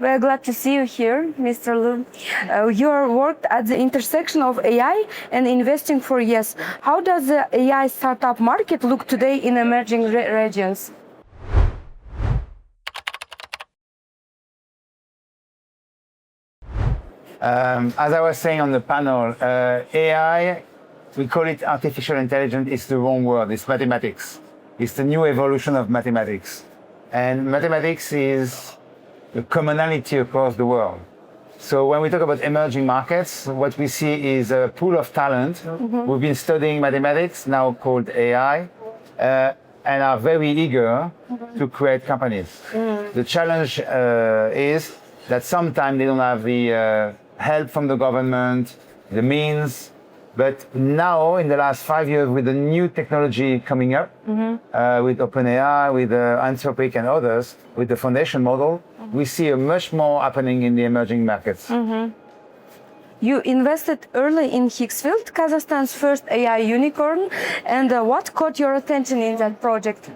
We're glad to see you here, Mr. Lu. You worked at the intersection of AI and investing for years. How does the AI startup market look today in emerging regions? As I was saying on the panel, AI, we call it artificial intelligence, it's the wrong word, it's mathematics. It's the new evolution of mathematics. And mathematics is a commonality across the world. So when we talk about emerging markets, what we see is a pool of talent. We've been studying mathematics, now called AI, and are very eager to create companies. The challenge is that sometimes they don't have the help from the government, the means. But now, in the last 5 years, with the new technology coming up, with OpenAI, with Anthropic and others, with the foundation model, we see a much more happening in the emerging markets. You invested early in Higgsfield, Kazakhstan's first AI unicorn. And what caught your attention in that project?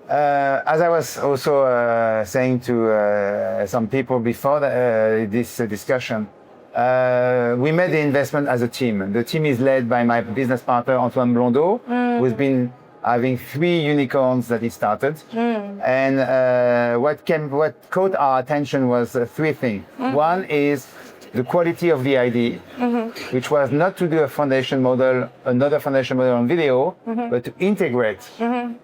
As I was also saying to some people before this discussion, we made the investment as a team. The team is led by my business partner, Antoine Blondeau, who's been having 3 unicorns that he started. And what caught our attention was 3 things. One is the quality of the idea, which was not to do a foundation model, another foundation model on video, but to integrate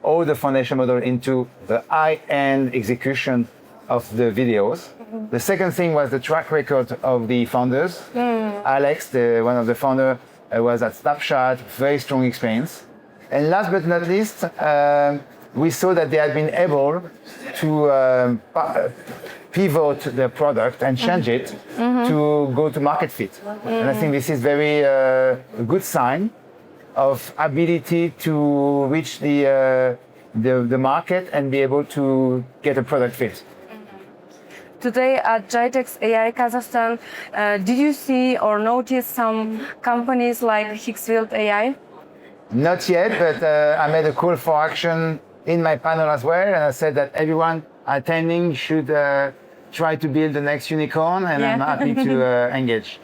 all the foundation model into the high-end execution of the videos. The second thing was the track record of the founders. Alex, one of the founders, was at Snapchat, very strong experience. And last but not least, we saw that they had been able to pivot their product and change it to go to market fit. And I think this is very a good sign of ability to reach the market and be able to get a product fit. Today at GITEX AI Kazakhstan, did you see or notice some companies like Higgsfield AI? Not yet, but I made a call for action in my panel as well, and I said that everyone attending should try to build the next unicorn, and I'm happy to engage.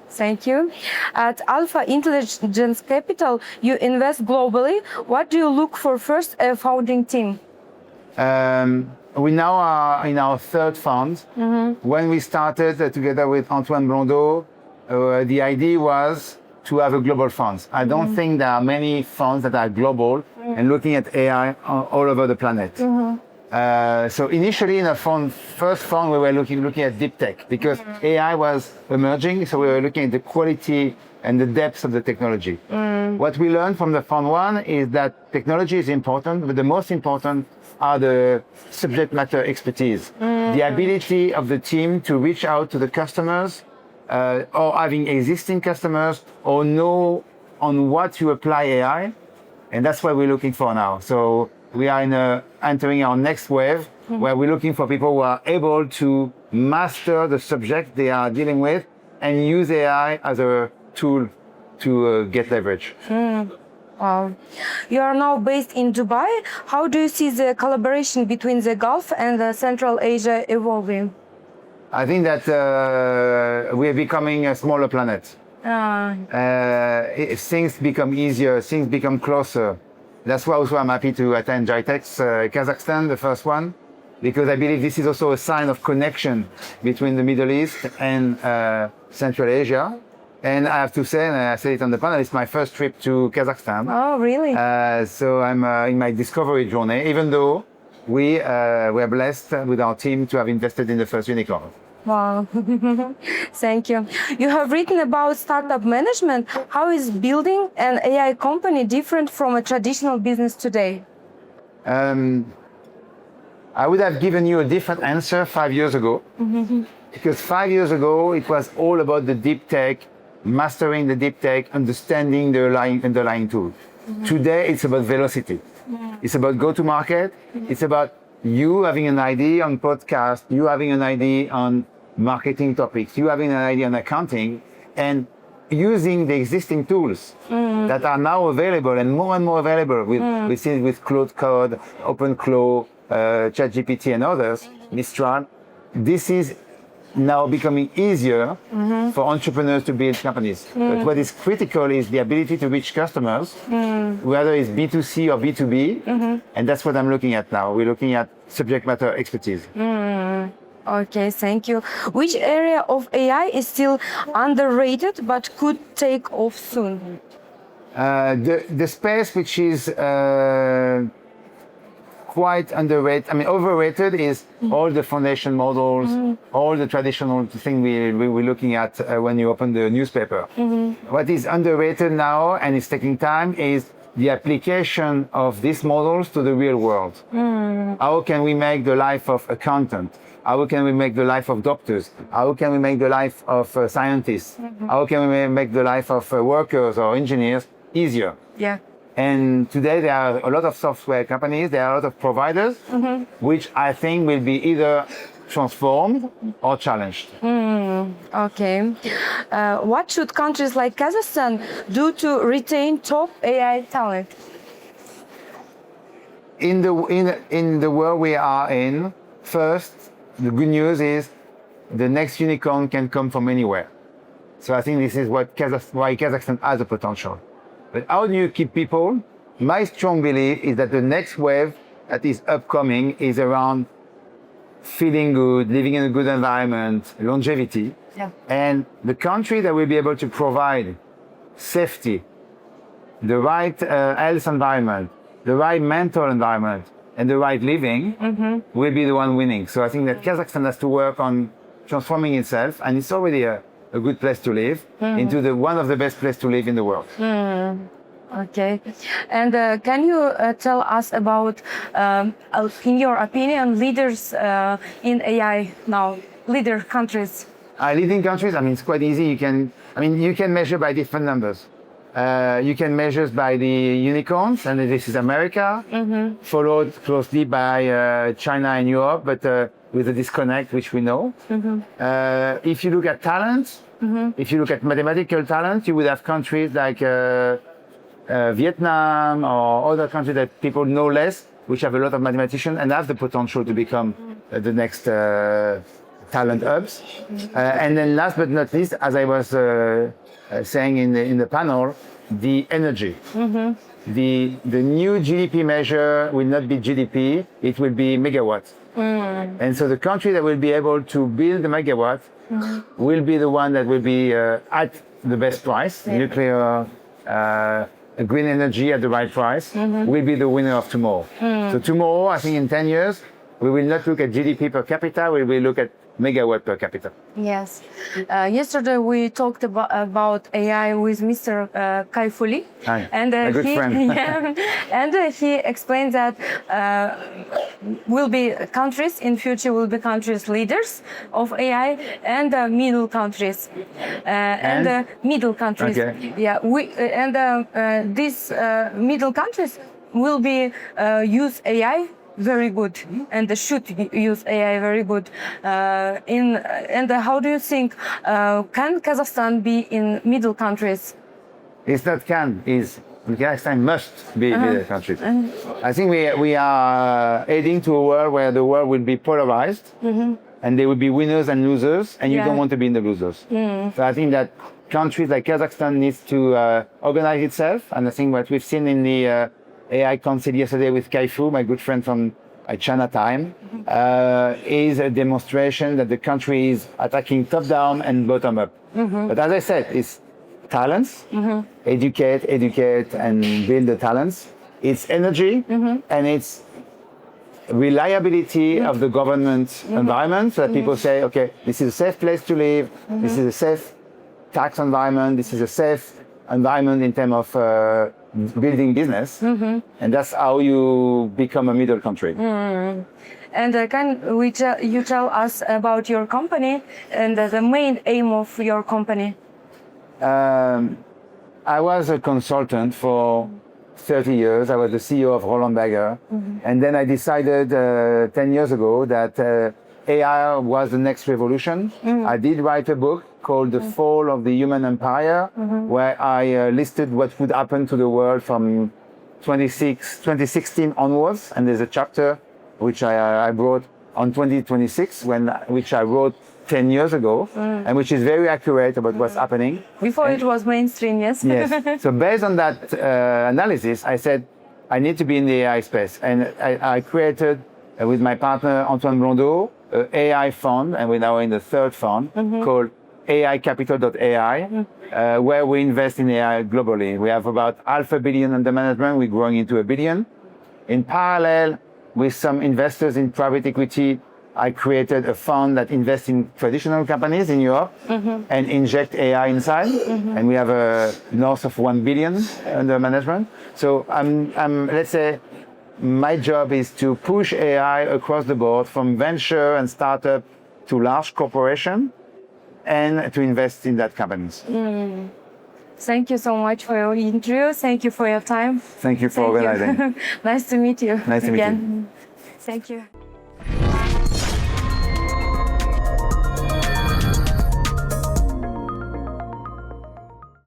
Thank you. At Alpha Intelligence Capital, you invest globally. What do you look for first a founding team? We now are in our 3rd fund. When we started together with Antoine Blondeau, the idea was to have a global fund. I don't think there are many funds that are global and looking at AI all over the planet. So initially in the first fund, we were looking at deep tech because AI was emerging. So we were looking at the quality and the depth of the technology. What we learned from the fund 1 is that technology is important, but the most important are the subject matter expertise. The ability of the team to reach out to the customers or having existing customers or know on what you apply AI. And that's what we're looking for now. So we are entering our next wave where we're looking for people who are able to master the subject they are dealing with and use AI as a tool to get leverage. Wow. You are now based in Dubai. How do you see the collaboration between the Gulf and the Central Asia evolving? I think that we are becoming a smaller planet. Things become easier, things become closer. That's why also I'm happy to attend GITEX Kazakhstan, the first one, because I believe this is also a sign of connection between the Middle East and Central Asia. And I have to say, and I said it on the panel, it's my first trip to Kazakhstan. Oh, really? So I'm in my discovery journey, even though we were blessed with our team to have invested in the first unicorn. Wow. Thank you. You have written about startup management. How is building an AI company different from a traditional business today? I would have given you a different answer 5 years ago. Because 5 years ago, it was all about the deep tech, mastering the deep tech, understanding the underlying tool. Today, it's about velocity. It's about go-to-market. It's about you having an idea on podcast, you having an idea on marketing topics, you having an idea on accounting, and using the existing tools that are now available and more available with Cloud Code, OpenClaw, ChatGPT and others, Mistral. this is now becoming easier for entrepreneurs to build companies. But what is critical is the ability to reach customers, whether it's B2C or B2B, and that's what I'm looking at now. We're looking at subject matter expertise. Okay, thank you. Which area of AI is still underrated but could take off soon? The space which is quite underrated, I mean overrated, is all the foundation models, all the traditional thing we're looking at when you open the newspaper. What is underrated now, and it's taking time, is the application of these models to the real world. How can we make the life of accountant? How can we make the life of doctors? How can we make the life of scientists? How can we make the life of workers or engineers easier? Yeah. And today there are a lot of software companies, there are a lot of providers, which I think will be either transformed or challenged. Okay. What should countries like Kazakhstan do to retain top AI talent? In the world we are in, first, the good news is the next unicorn can come from anywhere. So I think this is why Kazakhstan has a potential. But how do you keep people? My strong belief is that the next wave that is upcoming is around feeling good, living in a good environment, longevity. Yeah. And the country that will be able to provide safety, the right health environment, the right mental environment, and the right living will be the one winning. So I think that Kazakhstan has to work on transforming itself, and it's already a good place to live, into one of the best places to live in the world. Okay. And can you tell us about, in your opinion, leaders in AI now, leader countries? Leading countries, I mean, it's quite easy. You can measure by different numbers. You can measure by the unicorns, and this is America, followed closely by China and Europe, but with a disconnect, which we know. If you look at talent, if you look at mathematical talent, you would have countries like Vietnam or other countries that people know less, which have a lot of mathematicians and have the potential to become the next talent hubs. And then last but not least, as I was saying in the panel, the energy. The new GDP measure will not be GDP, it will be megawatts. And so the country that will be able to build the megawatts will be the one that will be at the best price. Nuclear, green energy at the right price will be the winner of tomorrow. So tomorrow, I think in 10 years, we will not look at GDP per capita, we will look at megawatt per capita. Yes. Yesterday we talked about AI with Mr. Kaifuli. Hi, and a good friend. And he explained that will be countries in future will be countries leaders of AI and middle countries and middle countries. Okay. Yeah. These middle countries will be use AI very good, and they should use AI very good. And how do you think can Kazakhstan be in middle countries? It's not can, Kazakhstan must be middle countries. I think we are heading to a world where the world will be polarized, and there will be winners and losers, and you don't want to be in the losers. So I think that countries like Kazakhstan needs to organize itself, and I think what we've seen in the AI Council yesterday with Kaifu, my good friend from China time, is a demonstration that the country is attacking top down and bottom up. But as I said, it's talents, educate, and build the talents. It's energy, and it's reliability of the government environment, so that people say, okay, this is a safe place to live, this is a safe tax environment, this is a safe environment in terms of building business, and that's how you become a middle country. And can you tell us about your company and the main aim of your company? I was a consultant for 30 years. I was the CEO of Roland Berger, and then I decided 10 years ago that AI was the next revolution. I did write a book called The Fall of the Human Empire, where I listed what would happen to the world from 2016 onwards. And there's a chapter which I brought on 2026, which I wrote 10 years ago, and which is very accurate about what's happening. Before it was mainstream, yes? Yes. So based on that analysis, I said, I need to be in the AI space. And I created, with my partner, Antoine Blondeau, an AI fund, and we're now in the third fund, called AI-capital.ai, where we invest in AI globally. We have about $500 million under management. We're growing into $1 billion. In parallel, with some investors in private equity, I created a fund that invests in traditional companies in Europe and inject AI inside. And we have north of $1 billion under management. So let's say, my job is to push AI across the board from venture and startup to large corporation and to invest in that companies. Thank you so much for your interview. Thank you for your time. Thank you for organizing. Nice to meet you. Nice to meet again. Thank you.